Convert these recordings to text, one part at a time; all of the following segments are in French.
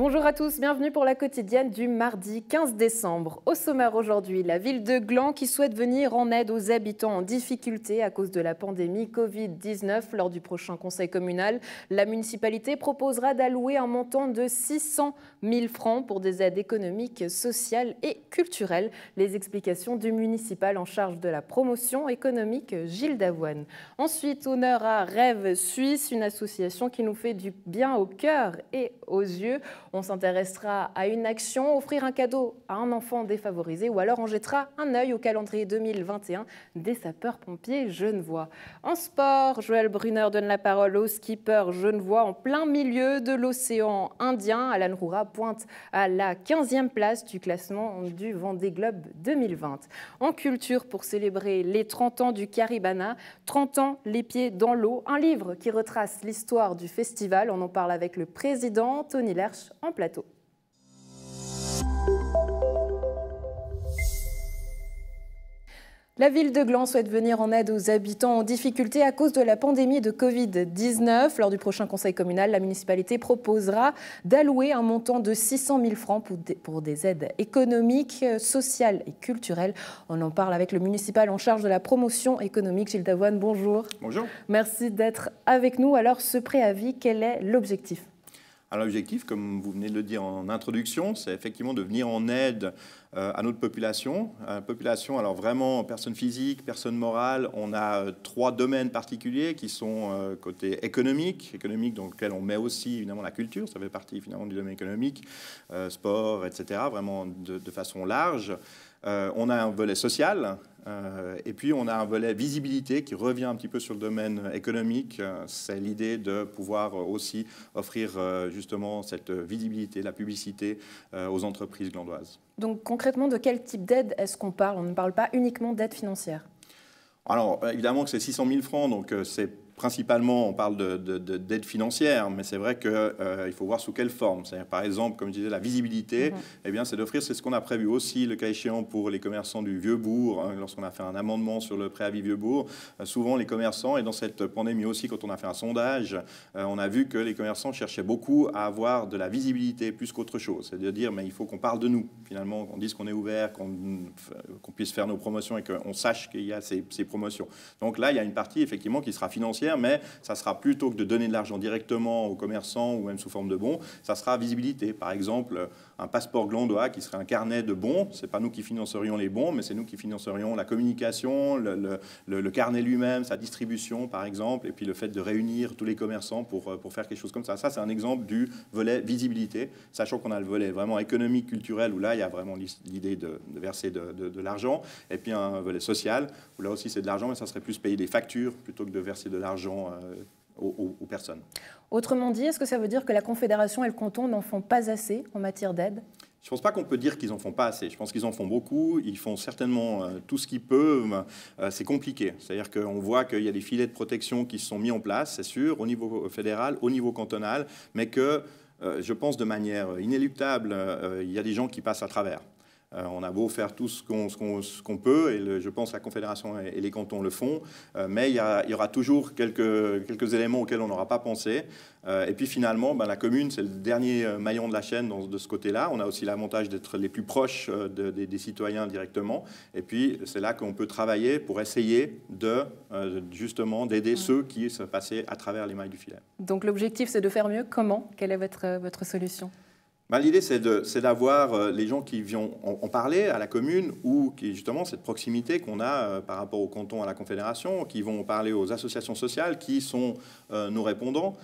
Bonjour à tous, bienvenue pour la quotidienne du mardi 15 décembre. Au sommaire aujourd'hui, la ville de Gland qui souhaite venir en aide aux habitants en difficulté à cause de la pandémie Covid-19. Lors du prochain conseil communal, la municipalité proposera d'allouer un montant de 600 000 francs pour des aides économiques, sociales et culturelles. Les explications du municipal en charge de la promotion économique, Gilles Davoine. Ensuite, honneur à Rêve Suisse, une association qui nous fait du bien au cœur et aux yeux. On s'intéressera à une action, offrir un cadeau à un enfant défavorisé, ou alors on jettera un œil au calendrier 2021 des sapeurs-pompiers genevois. En sport, Joël Brunner donne la parole au skipper genevois en plein milieu de l'océan Indien. Alan Roura pointe à la 15e place du classement du Vendée Globe 2020. En culture, pour célébrer les 30 ans du Caribana, 30 ans les pieds dans l'eau, un livre qui retrace l'histoire du festival. On en parle avec le président Tony Lerche en plateau. La ville de Gland souhaite venir en aide aux habitants en difficulté à cause de la pandémie de Covid-19. Lors du prochain conseil communal, la municipalité proposera d'allouer un montant de 600 000 francs pour des aides économiques, sociales et culturelles. On en parle avec le municipal en charge de la promotion économique, Gilles Davoine. Bonjour. Bonjour. Merci d'être avec nous. Alors, ce préavis, quel est l'objectif ? L'objectif, comme vous venez de le dire en introduction, c'est effectivement de venir en aide à notre population. Alors vraiment, personnes physiques, personnes morales, on a 3 domaines particuliers qui sont côté économique dans lequel on met aussi évidemment la culture, ça fait partie finalement du domaine économique, sport, etc., vraiment de façon large. On a un volet social, et puis on a un volet visibilité qui revient un petit peu sur le domaine économique. C'est l'idée de pouvoir aussi offrir justement cette visibilité, la publicité aux entreprises glandoises. Donc concrètement, de quel type d'aide est-ce qu'on parle? On ne parle pas uniquement d'aide financière. Alors évidemment que c'est 600 000 francs, donc c'est principalement, on parle d'aide financière, mais c'est vrai qu'il faut voir sous quelle forme. Par exemple, comme je disais, la visibilité, eh bien, c'est d'offrir, c'est ce qu'on a prévu aussi, le cas échéant, pour les commerçants du Vieux-Bourg, lorsqu'on a fait un amendement sur le préavis Vieux-Bourg. Souvent, les commerçants, et dans cette pandémie aussi, quand on a fait un sondage, on a vu que les commerçants cherchaient beaucoup à avoir de la visibilité plus qu'autre chose. C'est de dire, mais il faut qu'on parle de nous, finalement, qu'on dise qu'on est ouvert, qu'on puisse faire nos promotions et qu'on sache qu'il y a ces promotions. Donc là, il y a une partie, effectivement, qui sera financière, mais ça sera plutôt que de donner de l'argent directement aux commerçants ou même sous forme de bons, ça sera visibilité. Par exemple, un passeport glandois qui serait un carnet de bons, c'est pas nous qui financerions les bons, mais c'est nous qui financerions la communication, le carnet lui-même, sa distribution par exemple, et puis le fait de réunir tous les commerçants pour faire quelque chose comme ça. Ça, c'est un exemple du volet visibilité, sachant qu'on a le volet vraiment économique, culturel, où là, il y a vraiment l'idée de verser de l'argent, et puis un volet social, où là aussi c'est de l'argent, mais ça serait plus payer des factures plutôt que de verser de l'argent aux personnes. Autrement dit, est-ce que ça veut dire que la Confédération et le canton n'en font pas assez en matière d'aide ? Je ne pense pas qu'on peut dire qu'ils n'en font pas assez. Je pense qu'ils en font beaucoup. Ils font certainement tout ce qu'ils peuvent. C'est compliqué. C'est-à-dire qu'on voit qu'il y a des filets de protection qui se sont mis en place, c'est sûr, au niveau fédéral, au niveau cantonal, mais que, je pense de manière inéluctable, il y a des gens qui passent à travers. On a beau faire tout ce qu'on peut, et je pense que la Confédération et les cantons le font, mais il y aura toujours quelques éléments auxquels on n'aura pas pensé. Et puis finalement, la commune, c'est le dernier maillon de la chaîne de ce côté-là. On a aussi l'avantage d'être les plus proches des citoyens directement. Et puis c'est là qu'on peut travailler pour essayer justement d'aider ceux qui se passaient à travers les mailles du filet. Donc l'objectif, c'est de faire mieux. Comment? Quelle est votre solution? L'idée, c'est d'avoir les gens qui viennent en parler à la commune, ou qui, justement, cette proximité qu'on a par rapport au canton, à la Confédération, qui vont parler aux associations sociales, qui sont nos répondants.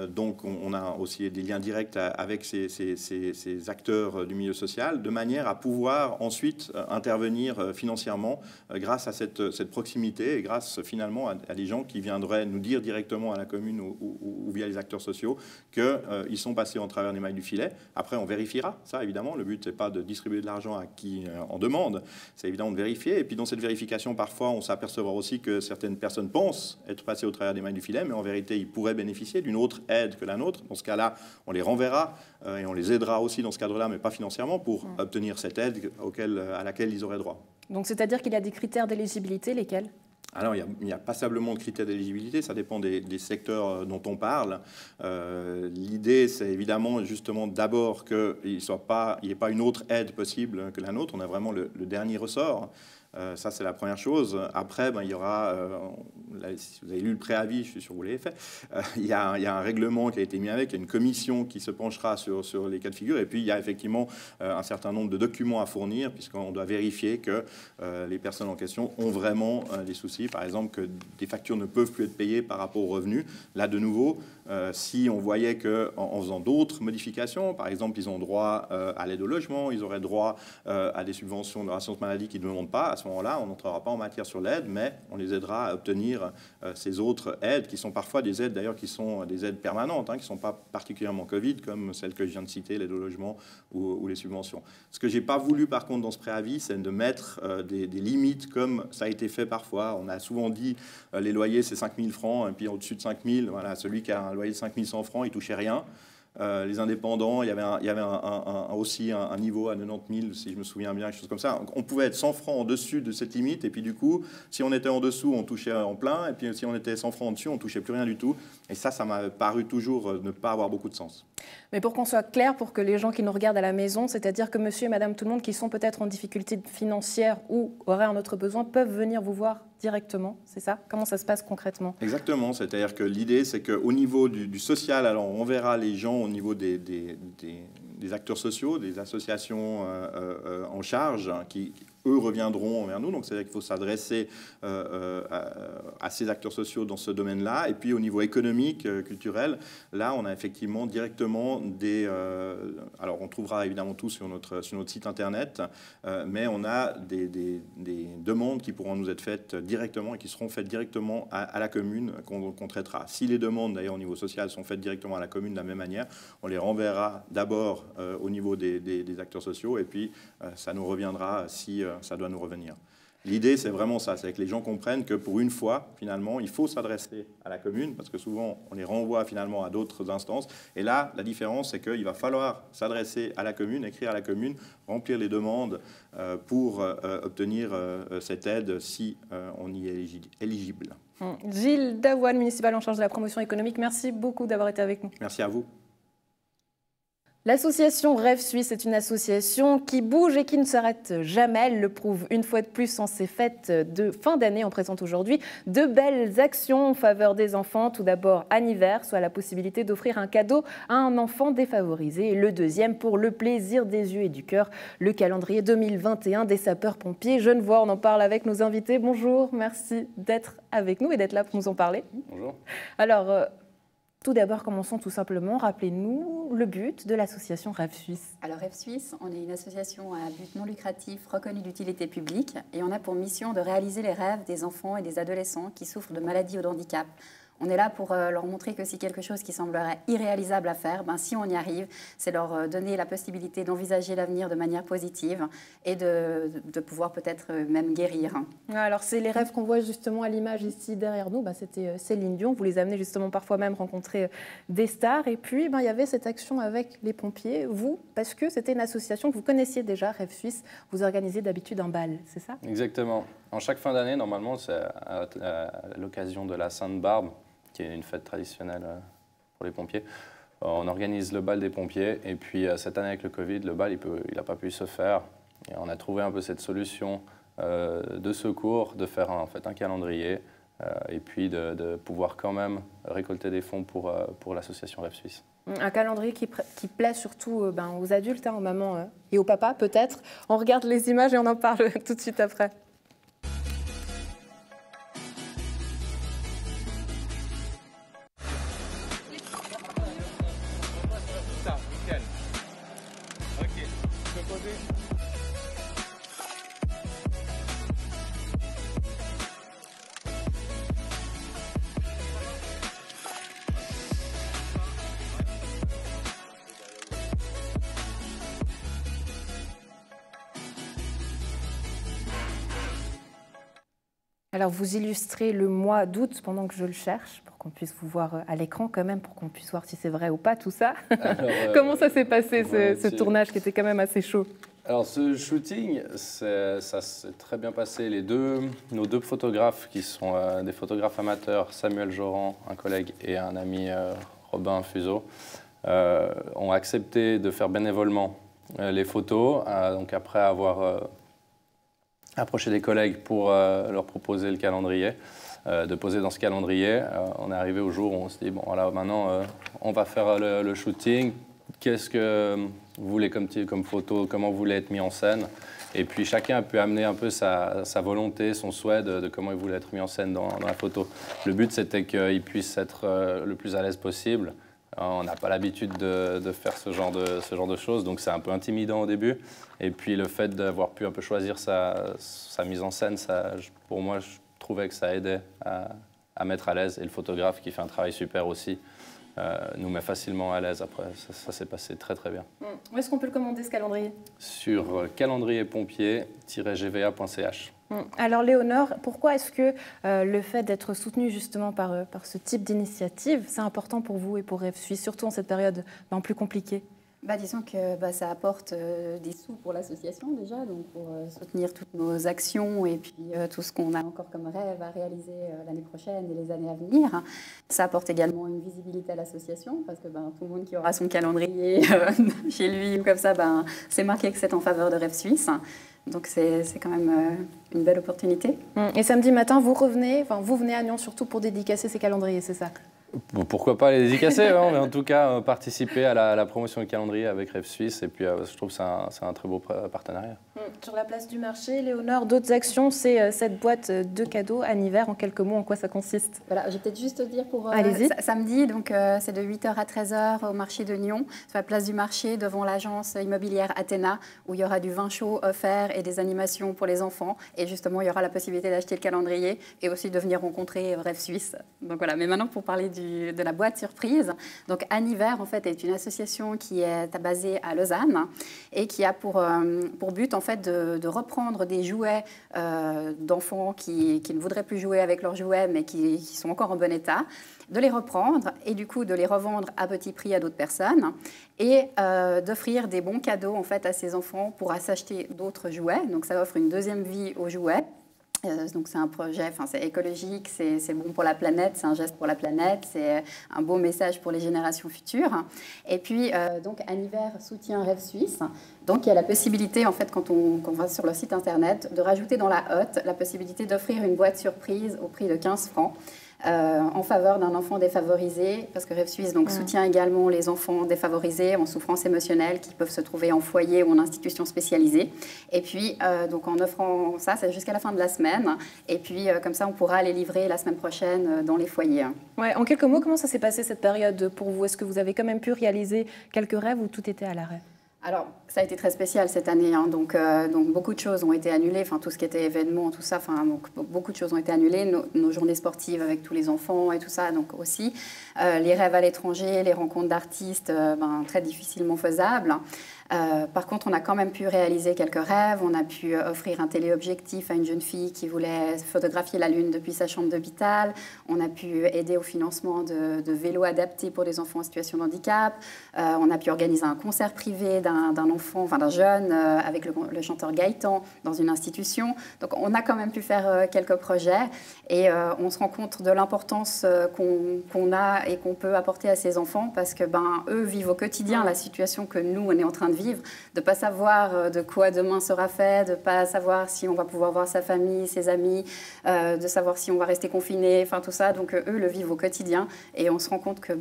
Donc, on a aussi des liens directs avec ces acteurs du milieu social, de manière à pouvoir ensuite intervenir financièrement grâce à cette proximité et grâce, finalement, à des gens qui viendraient nous dire directement à la commune ou via les acteurs sociaux qu'ils sont passés en travers des mailles du filet. Après, on vérifiera ça, évidemment. Le but, c'est pas de distribuer de l'argent à qui en demande. C'est évidemment de vérifier. Et puis, dans cette vérification, parfois, on s'apercevra aussi que certaines personnes pensent être passées au travers des mailles du filet, mais en vérité, ils pourraient bénéficier d'une autre aide que la nôtre. Dans ce cas-là, on les renverra et on les aidera aussi dans ce cadre-là, mais pas financièrement, pour obtenir cette aide à laquelle ils auraient droit. Donc, c'est-à-dire qu'il y a des critères d'éligibilité, lesquels ? Alors, il y a passablement de critères d'éligibilité, ça dépend des secteurs dont on parle. L'idée, c'est évidemment justement d'abord qu'il n'y ait pas une autre aide possible que la nôtre. On a vraiment le dernier ressort. Ça, c'est la première chose. Après, il y aura, là, si vous avez lu le préavis, je suis sûr que vous l'avez fait, il y a un règlement qui a été mis avec, il y a une commission qui se penchera sur les cas de figure, et puis il y a effectivement un certain nombre de documents à fournir, puisqu'on doit vérifier que les personnes en question ont vraiment des soucis, par exemple que des factures ne peuvent plus être payées par rapport aux revenus. Là, de nouveau, si on voyait qu'en faisant d'autres modifications, par exemple, ils ont droit à l'aide au logement, ils auraient droit à des subventions de l'assurance maladie qui ne demandent pas, à ce moment-là, on n'entrera pas en matière sur l'aide, mais on les aidera à obtenir ces autres aides, qui sont parfois des aides, d'ailleurs, qui sont des aides permanentes, qui ne sont pas particulièrement Covid, comme celles que je viens de citer, l'aide au logement ou les subventions. Ce que je n'ai pas voulu, par contre, dans ce préavis, c'est de mettre des limites, comme ça a été fait parfois. On a souvent dit, les loyers, c'est 5 000 francs, et puis au-dessus de 5 000, voilà, celui qui a un loyer de 5 100 francs, il ne touchait rien. Les indépendants, il y avait aussi un niveau à 90 000, si je me souviens bien, quelque chose comme ça. On pouvait être 100 francs en dessus de cette limite, et puis du coup, si on était en dessous, on touchait en plein, et puis si on était 100 francs en dessus, on ne touchait plus rien du tout. Et ça m'a paru toujours ne pas avoir beaucoup de sens. Mais pour qu'on soit clair, pour que les gens qui nous regardent à la maison, c'est-à-dire que monsieur et madame tout le monde qui sont peut-être en difficulté financière ou auraient un autre besoin, peuvent venir vous voir directement, c'est ça? Comment ça se passe concrètement? Exactement, c'est-à-dire que l'idée, c'est qu'au niveau du social, alors on verra les gens au niveau des acteurs sociaux, des associations en charge, qui eux reviendront vers nous. Donc c'est-à-dire qu'il faut s'adresser à ces acteurs sociaux dans ce domaine-là. Et puis au niveau économique, culturel, là on a effectivement directement alors on trouvera évidemment tout sur notre site internet, mais on a des demandes qui pourront nous être faites directement et qui seront faites directement à la commune qu'on traitera. Si les demandes d'ailleurs au niveau social sont faites directement à la commune de la même manière, on les renverra d'abord au niveau des acteurs sociaux, et puis ça nous reviendra si ça doit nous revenir. L'idée, c'est vraiment ça, c'est que les gens comprennent que pour une fois, finalement, il faut s'adresser à la commune, parce que souvent, on les renvoie finalement à d'autres instances. Et là, la différence, c'est qu'il va falloir s'adresser à la commune, écrire à la commune, remplir les demandes pour obtenir cette aide si on y est éligible. Gilles Daouane, municipal en charge de la promotion économique, merci beaucoup d'avoir été avec nous. Merci à vous. L'association Rêve Suisse est une association qui bouge et qui ne s'arrête jamais. Elle le prouve une fois de plus en ces fêtes de fin d'année. On présente aujourd'hui de belles actions en faveur des enfants. Tout d'abord, Anniversaire, soit la possibilité d'offrir un cadeau à un enfant défavorisé. Et le deuxième, pour le plaisir des yeux et du cœur, le calendrier 2021 des sapeurs-pompiers genevois. On en parle avec nos invités. Bonjour, merci d'être avec nous et d'être là pour nous en parler. Bonjour. Alors, tout d'abord, commençons tout simplement. Rappelez-nous le but de l'association Rêve Suisse. Alors Rêve Suisse, on est une association à but non lucratif reconnue d'utilité publique et on a pour mission de réaliser les rêves des enfants et des adolescents qui souffrent de maladies ou de handicap. On est là pour leur montrer que si quelque chose qui semblerait irréalisable à faire, si on y arrive, c'est leur donner la possibilité d'envisager l'avenir de manière positive et de pouvoir peut-être même guérir. Alors, c'est les rêves qu'on voit justement à l'image ici derrière nous. C'était Céline Dion. Vous les amenez justement parfois même rencontrer des stars. Et puis, il y avait cette action avec les pompiers. Vous, parce que c'était une association que vous connaissiez déjà, Rêve Suisse, vous organisez d'habitude un bal, c'est ça? Exactement. En chaque fin d'année, normalement, c'est à l'occasion de la Sainte-Barbe, qui est une fête traditionnelle pour les pompiers. On organise le bal des pompiers et puis cette année avec le Covid, le bal il n'a pas pu se faire. Et on a trouvé un peu cette solution de secours, de faire un calendrier et puis de pouvoir quand même récolter des fonds pour l'association Rêve Suisse. Un calendrier qui plaît surtout aux adultes, aux mamans et aux papas peut-être. On regarde les images et on en parle tout de suite après. Alors, vous illustrez le mois d'août pendant que je le cherche, pour qu'on puisse vous voir à l'écran quand même, pour qu'on puisse voir si c'est vrai ou pas tout ça. Alors, comment ça s'est passé, ce tournage qui était quand même assez chaud? Alors ce shooting, ça s'est très bien passé. Nos deux photographes, qui sont des photographes amateurs, Samuel Joran, un collègue, et un ami, Robin Fuseau, ont accepté de faire bénévolement les photos. Donc après avoir approché des collègues pour leur proposer le calendrier, de poser dans ce calendrier, on est arrivé au jour où on se dit, bon voilà, maintenant on va faire le shooting. Qu'est-ce que vous voulez comme photo, comment vous voulez être mis en scène? Et puis chacun a pu amener un peu sa volonté, son souhait de comment il voulait être mis en scène dans la photo. Le but, c'était qu'il puisse être le plus à l'aise possible. On n'a pas l'habitude de faire ce genre de choses, donc c'est un peu intimidant au début. Et puis le fait d'avoir pu un peu choisir sa mise en scène, pour moi, je trouvais que ça aidait à mettre à l'aise. Et le photographe, qui fait un travail super aussi, nous met facilement à l'aise. Après, ça s'est passé très très bien. Où est-ce qu'on peut le commander, ce calendrier? Sur calendrierpompier-gva.ch. Alors Léonore, pourquoi est-ce que le fait d'être soutenu justement par ce type d'initiative, c'est important pour vous et pour Rêve Suisse, surtout en cette période plus compliquée? Disons que ça apporte des sous pour l'association déjà, donc pour soutenir toutes nos actions et puis tout ce qu'on a encore comme rêve à réaliser l'année prochaine et les années à venir. Ça apporte également une visibilité à l'association parce que tout le monde qui aura son calendrier chez lui ou comme ça, c'est marqué que c'est en faveur de Rêve Suisse. Donc c'est quand même une belle opportunité. Et samedi matin, vous venez à Nyon surtout pour dédicacer ces calendriers, c'est ça? Pourquoi pas les dédicacer, mais en tout cas participer à la promotion du calendrier avec Rêve Suisse. Et puis je trouve que c'est un très beau partenariat. Sur la place du marché, Léonore, d'autres actions, c'est cette boîte de cadeaux Anniver. En quelques mots, en quoi ça consiste? Voilà, je vais peut-être juste dire pour samedi, donc c'est de 8h à 13h au marché de Nyon, sur la place du marché devant l'agence immobilière Athéna, où il y aura du vin chaud offert et des animations pour les enfants. Et justement, il y aura la possibilité d'acheter le calendrier et aussi de venir rencontrer Rêve Suisse. Donc voilà, mais maintenant pour parler de la boîte surprise. Donc Anniver, en fait, est une association qui est basée à Lausanne et qui a pour but, en fait, de reprendre des jouets d'enfants qui ne voudraient plus jouer avec leurs jouets, mais qui sont encore en bon état, de les reprendre et du coup de les revendre à petit prix à d'autres personnes et d'offrir des bons cadeaux, en fait, à ces enfants pour s'acheter d'autres jouets. Donc ça offre une deuxième vie aux jouets. Donc c'est un projet, c'est écologique, c'est bon pour la planète, c'est un geste pour la planète, c'est un beau message pour les générations futures. Et puis donc Anniver soutient Rêve Suisse. Donc il y a la possibilité, en fait, quand on va sur le site internet, de rajouter dans la hotte la possibilité d'offrir une boîte surprise au prix de 15 francs. En faveur d'un enfant défavorisé, parce que Rêve Suisse soutient également les enfants défavorisés en souffrance émotionnelle qui peuvent se trouver en foyer ou en institution spécialisée. Et puis, donc en offrant ça, c'est jusqu'à la fin de la semaine. Et puis, comme ça, on pourra les livrer la semaine prochaine dans les foyers. Ouais, en quelques mots, comment ça s'est passé cette période pour vous? Est-ce que vous avez quand même pu réaliser quelques rêves ou tout était à l'arrêt? Alors, ça a été très spécial cette année, donc beaucoup de choses ont été annulées, tout ce qui était événements, tout ça, donc beaucoup de choses ont été annulées, nos journées sportives avec tous les enfants et tout ça, donc aussi. Les rêves à l'étranger, les rencontres d'artistes, très difficilement faisables. Par contre, on a quand même pu réaliser quelques rêves. On a pu offrir un téléobjectif à une jeune fille qui voulait photographier la Lune depuis sa chambre d'hôpital. On a pu aider au financement de vélos adaptés pour les enfants en situation de handicap. On a pu organiser un concert privé d'un enfant, d'un jeune, avec le chanteur Gaëtan dans une institution. Donc, on a quand même pu faire quelques projets et on se rend compte de l'importance qu'on a et qu'on peut apporter à ces enfants parce que eux vivent au quotidien la situation que nous, on est en train de vivre, de ne pas savoir de quoi demain sera fait, de ne pas savoir si on va pouvoir voir sa famille, ses amis, de savoir si on va rester confiné, tout ça. Donc eux le vivent au quotidien et on se rend compte que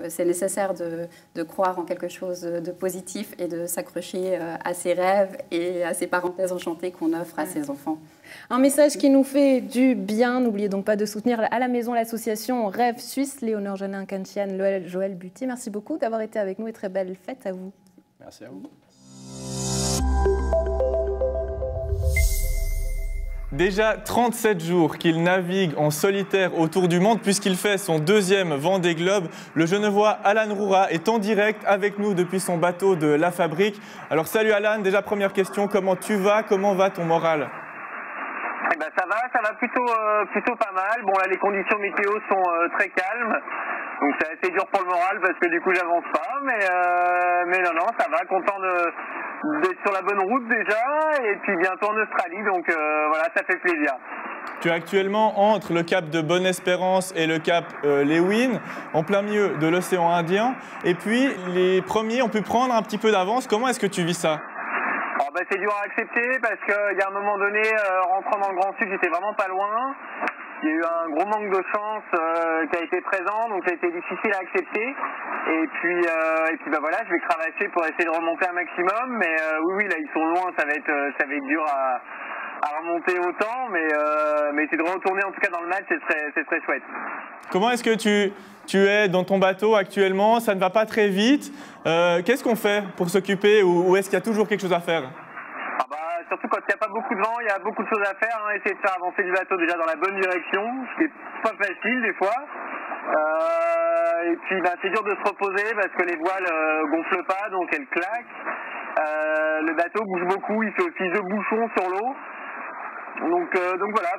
c'est nécessaire de croire en quelque chose de positif et de s'accrocher à ses rêves et à ces parenthèses enchantées qu'on offre à ses enfants. Un message qui nous fait du bien. N'oubliez donc pas de soutenir à la maison l'association Rêve Suisse. Léonore Janin-Kanchian, Joël Buty, merci beaucoup d'avoir été avec nous et très belle fête à vous. Merci à vous. Déjà 37 jours qu'il navigue en solitaire autour du monde puisqu'il fait son deuxième Vendée Globe. Le Genevois Alan Roura est en direct avec nous depuis son bateau de La Fabrique. Alors salut Alan, déjà première question, comment tu vas? Comment va ton moral? Ça va plutôt pas mal. Bon là les conditions météo sont très calmes. Donc c'est assez dur pour le moral parce que du coup j'avance pas, mais non, ça va, content d'être sur la bonne route déjà, et puis bientôt en Australie, donc voilà, ça fait plaisir. Tu es actuellement entre le cap de Bonne-Espérance et le cap Lewin, en plein milieu de l'océan Indien. Et puis, les premiers ont pu prendre un petit peu d'avance. Comment est-ce que tu vis ça? C'est dur à accepter parce qu'il y a un moment donné, rentrant dans le Grand Sud, j'étais vraiment pas loin. Il y a eu un gros manque de chance qui a été présent, donc ça a été difficile à accepter. Et puis voilà, je vais cravacher pour essayer de remonter un maximum. Mais oui, là ils sont loin, ça va être dur à remonter autant, mais essayer de retourner en tout cas dans le match, c'est très chouette. Comment est-ce que tu es dans ton bateau actuellement? Ça ne va pas très vite. Qu'est-ce qu'on fait pour s'occuper ou est-ce qu'il y a toujours quelque chose à faire? Surtout quand il n'y a pas beaucoup de vent, il y a beaucoup de choses à faire. Essayer de faire avancer le bateau déjà dans la bonne direction, ce qui n'est pas facile des fois. Et puis c'est dur de se reposer parce que les voiles gonflent pas, donc elles claquent. Le bateau bouge beaucoup, il fait aussi 2 bouchons sur l'eau. Donc voilà,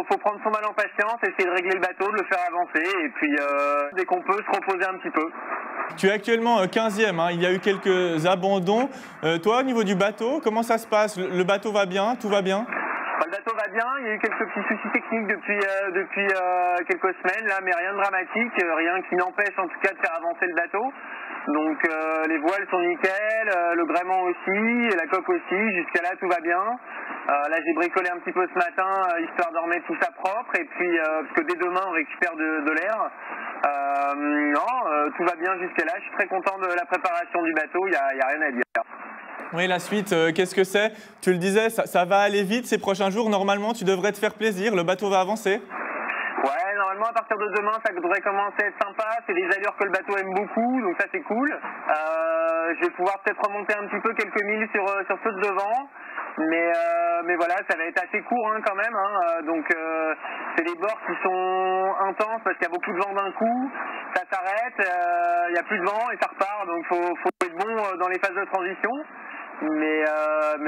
faut prendre son mal en patience, essayer de régler le bateau, de le faire avancer, et puis dès qu'on peut, se reposer un petit peu. Tu es actuellement 15e, hein. Il y a eu quelques abandons. Toi, au niveau du bateau, comment ça se passe? Le bateau va bien? Tout va bien? Le bateau va bien, il y a eu quelques petits soucis techniques depuis quelques semaines, là, mais rien de dramatique, rien qui n'empêche en tout cas de faire avancer le bateau. Donc les voiles sont nickel, le gréement aussi, et la coque aussi, jusqu'à là tout va bien. Là j'ai bricolé un petit peu ce matin, histoire de remettre tout ça propre, et puis parce que dès demain on récupère de l'air. Tout va bien jusqu'à là, je suis très content de la préparation du bateau, il n'y a rien à dire. Oui, la suite, qu'est-ce que c'est? Tu le disais, ça va aller vite ces prochains jours, normalement tu devrais te faire plaisir, le bateau va avancer? Ouais, normalement à partir de demain ça devrait commencer à être sympa, c'est des allures que le bateau aime beaucoup, donc ça c'est cool. Je vais pouvoir peut-être remonter un petit peu quelques milles sur ceux de devant, mais voilà, ça va être assez court quand même, donc c'est des bords qui sont intenses parce qu'il y a beaucoup de vent d'un coup, ça s'arrête, il n'y a plus de vent et ça repart, donc faut être bon dans les phases de transition. Mais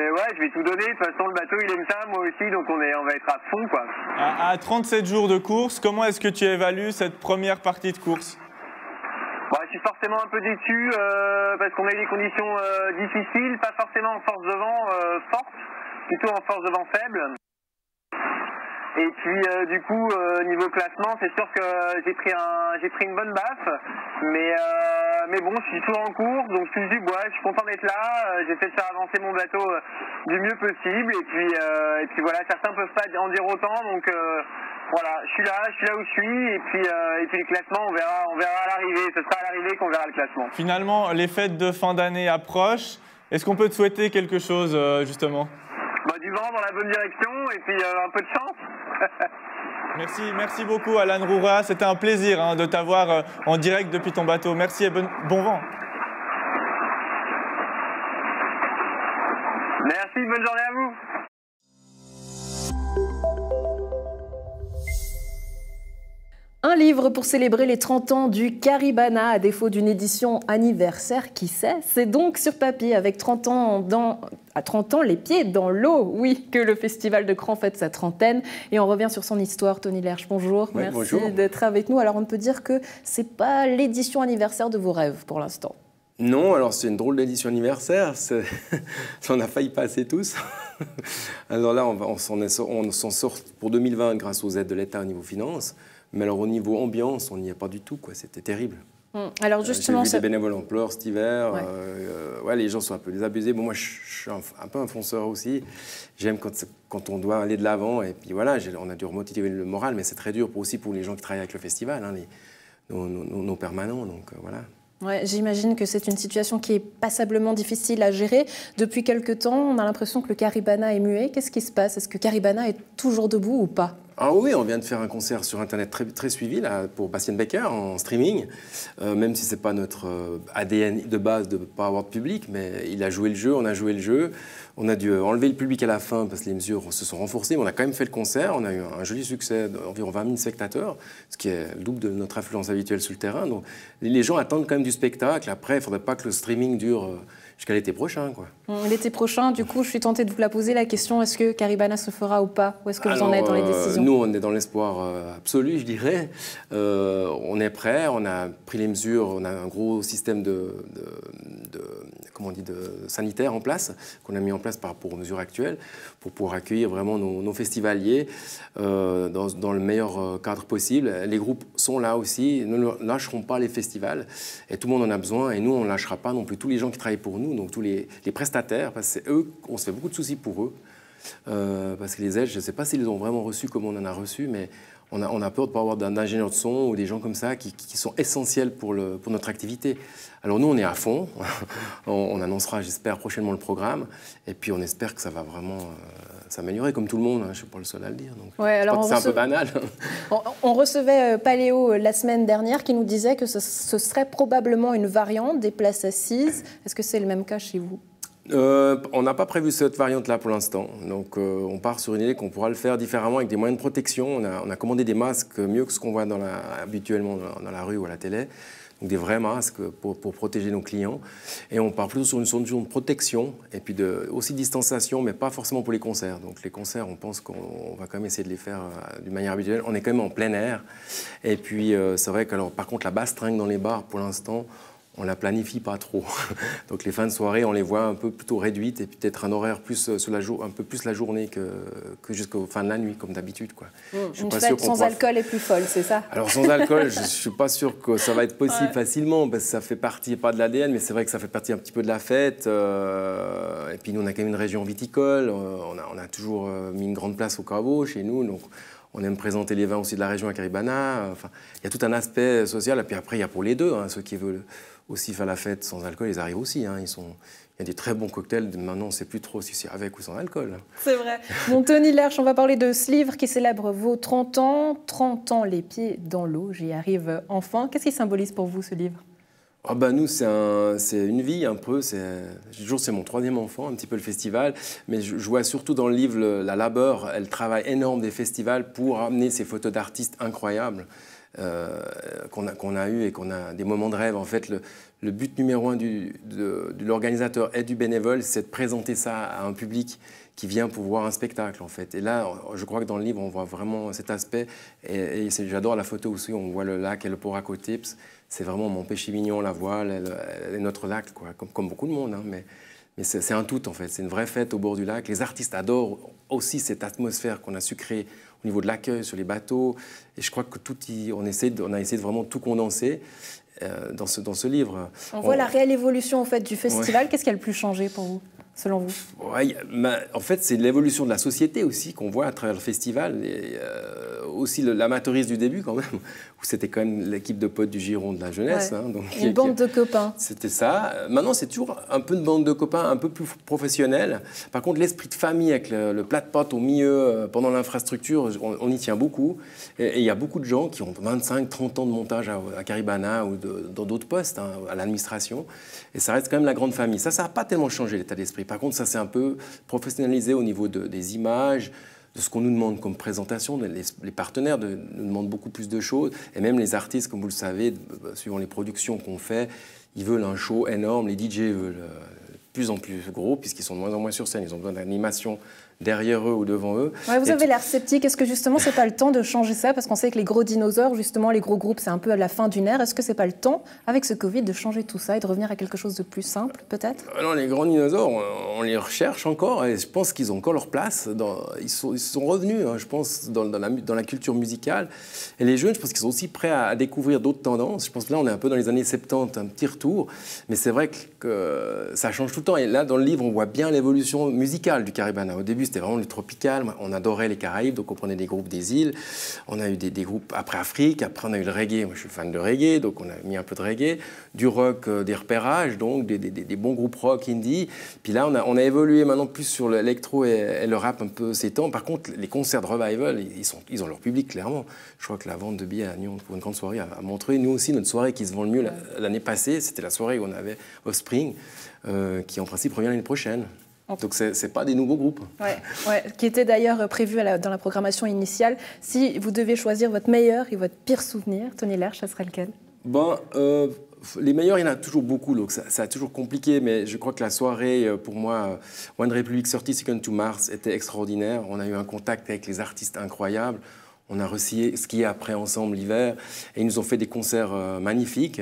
ouais, je vais tout donner. De toute façon, le bateau, il aime ça, moi aussi, donc on va être à fond, quoi. À 37 jours de course, comment est-ce que tu évalues cette première partie de course? Je suis forcément un peu déçu parce qu'on a eu des conditions difficiles, pas forcément en force de vent forte, plutôt en force de vent faible. Et puis du coup niveau classement, c'est sûr que j'ai pris une bonne baffe, mais bon, je suis toujours en course, donc je suis du bois, je suis content d'être là, j'essaie de faire avancer mon bateau du mieux possible, et puis voilà, certains peuvent pas en dire autant, donc voilà, je suis là où je suis, et puis le classement, on verra à l'arrivée, ce sera à l'arrivée qu'on verra le classement. Finalement, les fêtes de fin d'année approchent, est-ce qu'on peut te souhaiter quelque chose justement? Du vent dans la bonne direction et puis un peu de chance. Merci beaucoup Alan Roura, c'était un plaisir de t'avoir en direct depuis ton bateau. Merci et bon vent. Merci, bonne journée à vous. Un livre pour célébrer les 30 ans du Caribana, à défaut d'une édition anniversaire, qui sait? C'est donc sur papier, avec 30 ans à 30 ans, les pieds dans l'eau, oui, que le Festival de Cran fête sa 30aine. Et on revient sur son histoire. Tony Lerche, bonjour. Oui, merci d'être avec nous. Alors on peut dire que ce n'est pas l'édition anniversaire de vos rêves pour l'instant. Non, alors c'est une drôle d'édition anniversaire. On a failli passer tous. Alors là, on s'en sort pour 2020 grâce aux aides de l'État au niveau finances. Mais alors au niveau ambiance, on n'y est pas du tout, quoi. C'était terrible. Alors justement, j'ai vu des bénévoles en pleurs cet hiver. Ouais. Les gens sont un peu désabusés. Bon, moi, je suis un peu un fonceur aussi. J'aime quand on doit aller de l'avant. Et puis voilà, on a dû remotiver le moral, mais c'est très dur aussi pour les gens qui travaillent avec le festival, nos permanents. Donc voilà. Ouais, j'imagine que c'est une situation qui est passablement difficile à gérer. Depuis quelque temps, on a l'impression que le Caribana est muet. Qu'est-ce qui se passe? Est-ce que Caribana est toujours debout ou pas? Ah oui, on vient de faire un concert sur Internet très, très suivi là, pour Bastien Becker en streaming, même si ce n'est pas notre ADN de base de ne pas avoir de public, mais il a joué le jeu, on a joué le jeu. On a dû enlever le public à la fin parce que les mesures se sont renforcées, mais on a quand même fait le concert. On a eu un joli succès d'environ 20 000 spectateurs, ce qui est le double de notre affluence habituelle sur le terrain. Donc les gens attendent quand même du spectacle. Après, il ne faudrait pas que le streaming dure jusqu'à l'été prochain, quoi. L'été prochain, du coup, je suis tentée de vous la poser, la question, est-ce que Caribana se fera ou pas? Où est-ce que vous en êtes dans les décisions? Nous, on est dans l'espoir absolu, je dirais. On est prêt, on a pris les mesures, on a un gros système de comment on dit, sanitaires en place, qu'on a mis en place par rapport aux mesures actuelles, pour pouvoir accueillir vraiment nos festivaliers dans le meilleur cadre possible. Les groupes sont là aussi, ne lâcheront pas les festivals, et tout le monde en a besoin, et nous, on ne lâchera pas non plus tous les gens qui travaillent pour nous, donc tous les prestataires, parce que c'est eux, on se fait beaucoup de soucis pour eux, parce que les aides, je ne sais pas s'ils les ont vraiment reçus comme on en a reçus, mais on a peur de ne pas avoir d'ingénieurs de son ou des gens comme ça qui sont essentiels pour notre activité. Alors nous, on est à fond. On annoncera, j'espère, prochainement le programme. Et puis on espère que ça va vraiment s'améliorer, comme tout le monde. Hein, je ne suis pas le seul à le dire. Donc, ouais, alors c'est un peu banal. On recevait Paléo la semaine dernière qui nous disait que ce serait probablement une variante des places assises. Est-ce que c'est le même cas chez vous ? On n'a pas prévu cette variante-là pour l'instant. Donc, on part sur une idée qu'on pourra le faire différemment avec des moyens de protection. On a commandé des masques mieux que ce qu'on voit habituellement dans la rue ou à la télé. Donc, des vrais masques pour protéger nos clients. Et on part plutôt sur une solution de protection et puis aussi de distanciation, mais pas forcément pour les concerts. Donc, les concerts, on pense qu'on va quand même essayer de les faire d'une manière habituelle. On est quand même en plein air. Et puis, c'est vrai que, par contre, la bastringue dans les bars, pour l'instant, on ne la planifie pas trop. Donc les fins de soirée, on les voit un peu plutôt réduites et peut-être un horaire plus un peu plus la journée que jusqu'aux fin de la nuit, comme d'habitude. Une fête sans alcool est plus folle, c'est ça? Alors sans alcool, je ne suis pas sûr que ça va être possible facilement, parce que ça fait partie, pas de l'ADN, mais c'est vrai que ça fait partie un petit peu de la fête. Et puis nous, on a quand même une région viticole, on a toujours mis une grande place au caveau chez nous, donc on aime présenter les vins aussi de la région à Caribana. Enfin, il y a tout un aspect social, et puis après, il y a pour les deux, ceux qui veulent aussi faire la fête sans alcool, ils arrivent aussi. Il y a des très bons cocktails. Maintenant, on ne sait plus trop si c'est avec ou sans alcool. C'est vrai. Bon, Tony Lerche, on va parler de ce livre qui célèbre vos 30 ans. 30 ans, les pieds dans l'eau. J'y arrive enfin. Qu'est-ce qui symbolise pour vous, ce livre? Nous, c'est une vie un peu. C'est mon 3e enfant, un petit peu le festival. Mais je vois surtout dans le livre la labeur, le travail énorme des festivals pour amener ces photos d'artistes incroyables. Qu'on a eu et qu'on a des moments de rêve. En fait, le but numéro 1 de l'organisateur et du bénévole, c'est de présenter ça à un public qui vient pour voir un spectacle, en fait. Et là, je crois que dans le livre, on voit vraiment cet aspect. Et j'adore la photo aussi, on voit le lac et le port à côté. C'est vraiment mon péché mignon, la voile et notre lac, quoi, comme beaucoup de monde. Hein, mais c'est un tout, en fait. C'est une vraie fête au bord du lac. Les artistes adorent aussi cette atmosphère qu'on a su créer au niveau de l'accueil sur les bateaux. Et je crois que on a essayé de vraiment tout condenser dans ce livre. On voit la réelle évolution en fait, du festival. Ouais. Qu'est-ce qui a le plus changé pour vous, selon vous? En fait, c'est l'évolution de la société aussi qu'on voit à travers le festival. Et, aussi l'amateurisme du début, quand même, où c'était quand même l'équipe de potes du Giron de la jeunesse. Ouais. Hein, donc, une bande de copains. C'était ça. Maintenant, c'est toujours un peu une bande de copains un peu plus professionnelle. Par contre, l'esprit de famille avec le plat de pâtes au milieu, pendant l'infrastructure, on y tient beaucoup. Et il y a beaucoup de gens qui ont 25-30 ans de montage à Caribana ou dans d'autres postes, hein, à l'administration. Et ça reste quand même la grande famille. Ça n'a pas tellement changé, l'état d'esprit. Par contre, ça s'est un peu professionnalisé au niveau des images, de ce qu'on nous demande comme présentation. Les partenaires nous demandent beaucoup plus de choses. Et même les artistes, comme vous le savez, suivant les productions qu'on fait, ils veulent un show énorme. Les DJ veulent de plus en plus gros, puisqu'ils sont de moins en moins sur scène. Ils ont besoin d'animation derrière eux ou devant eux. Ouais, vous avez l'air sceptique. Est-ce que justement, c'est pas le temps de changer ça? Parce qu'on sait que les gros dinosaures, justement, les gros groupes, c'est un peu à la fin d'une ère. Est-ce que c'est pas le temps, avec ce Covid, de changer tout ça et de revenir à quelque chose de plus simple, peut-être? Non, les grands dinosaures, on les recherche encore et je pense qu'ils ont encore leur place. Ils sont revenus, hein, je pense, dans la culture musicale. Et les jeunes, je pense qu'ils sont aussi prêts à découvrir d'autres tendances. Je pense que là, on est un peu dans les années 70, un petit retour. Mais c'est vrai que ça change tout le temps. Et là, dans le livre, on voit bien l'évolution musicale du Caribana. Au début, c'était vraiment le tropical. On adorait les Caraïbes, donc on prenait des groupes des îles. On a eu des groupes après Afrique. Après, on a eu le reggae. Moi, je suis fan de reggae, donc on a mis un peu de reggae. Du rock, des repérages, donc des bons groupes rock, indie. Puis là, on a évolué maintenant plus sur l'électro et le rap un peu ces temps. Par contre, les concerts de revival, ils ont leur public, clairement. Je crois que la vente de billets à Nyon pour une grande soirée a montré. Nous aussi, notre soirée qui se vend le mieux l'année passée, c'était la soirée où on avait Offspring, qui en principe revient l'année prochaine. Donc, ce n'est pas des nouveaux groupes. Ouais, qui était d'ailleurs prévu dans la programmation initiale. Si vous devez choisir votre meilleur et votre pire souvenir, Tony Lerche, ça serait lequel? Les meilleurs, il y en a toujours beaucoup, donc ça a toujours compliqué, mais je crois que la soirée, pour moi, One Republic 30 Seconds to Mars était extraordinaire. On a eu un contact avec les artistes incroyables. On a skié après ensemble l'hiver et ils nous ont fait des concerts magnifiques.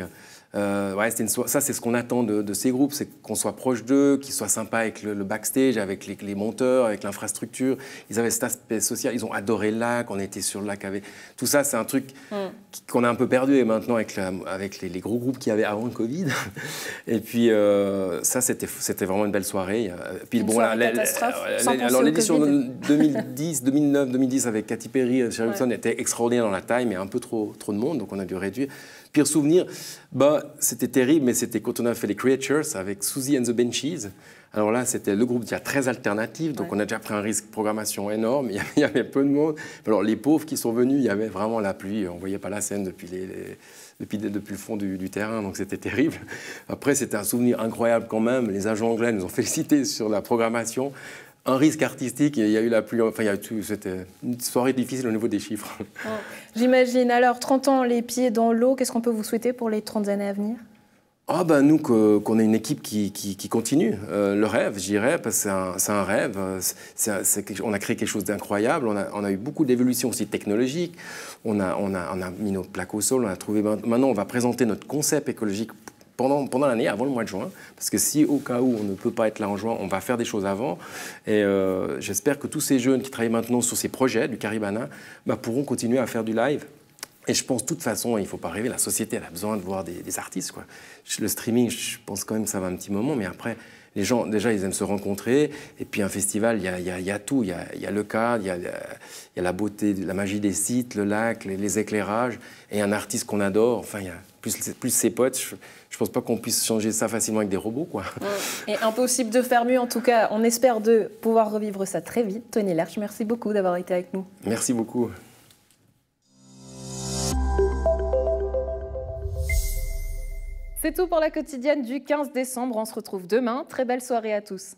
Ouais, ça, c'est ce qu'on attend de ces groupes, c'est qu'on soit proche d'eux, qu'ils soient sympas avec le backstage, avec les monteurs, avec l'infrastructure. Ils avaient cet aspect social, ils ont adoré le lac, on était sur le lac. Tout ça, c'est un truc qu'on a un peu perdu et maintenant avec les gros groupes qu'il y avait avant le Covid. Et puis, ça, c'était vraiment une belle soirée. Puis, alors, l'édition 2010, 2009, 2010 avec Katy Perry, Sherry Wilson était extraordinaire dans la taille, mais un peu trop de monde, donc on a dû réduire. Pire souvenir, c'était terrible, mais c'était quand on a fait les Creatures avec Susie and the Benchies. Alors là, c'était le groupe déjà très alternatif, donc on a déjà pris un risque de programmation énorme. Il y avait peu de monde. Alors les pauvres qui sont venus, il y avait vraiment la pluie. On ne voyait pas la scène depuis le fond du terrain, donc c'était terrible. Après, c'était un souvenir incroyable quand même. Les agents anglais nous ont félicités sur la programmation. Un risque artistique, il y a eu la pluie, enfin, c'était une soirée difficile au niveau des chiffres. J'imagine. Alors, 30 ans les pieds dans l'eau, qu'est-ce qu'on peut vous souhaiter pour les 30 années à venir? Nous, qu'on ait une équipe qui continue. Le rêve, je dirais, parce que c'est un rêve. On a créé quelque chose d'incroyable. On a eu beaucoup d'évolutions aussi technologiques. On a mis nos plaques au sol. On a trouvé. Maintenant, on va présenter notre concept écologique pendant l'année, avant le mois de juin, parce que si au cas où on ne peut pas être là en juin, on va faire des choses avant. Et j'espère que tous ces jeunes qui travaillent maintenant sur ces projets du Caribana pourront continuer à faire du live. Et je pense, de toute façon, il ne faut pas rêver, la société, elle a besoin de voir des artistes, quoi. Le streaming, je pense quand même que ça va un petit moment, mais après, les gens, déjà, ils aiment se rencontrer. Et puis, un festival, il y a tout. Il y a le cadre, il y a la beauté, la magie des sites, le lac, les éclairages, et un artiste qu'on adore. Enfin, il y a plus ses potes. Je ne pense pas qu'on puisse changer ça facilement avec des robots, quoi. Et impossible de faire mieux. En tout cas, on espère de pouvoir revivre ça très vite. Tony Lerche, merci beaucoup d'avoir été avec nous. Merci beaucoup. C'est tout pour la quotidienne du 15 décembre. On se retrouve demain. Très belle soirée à tous.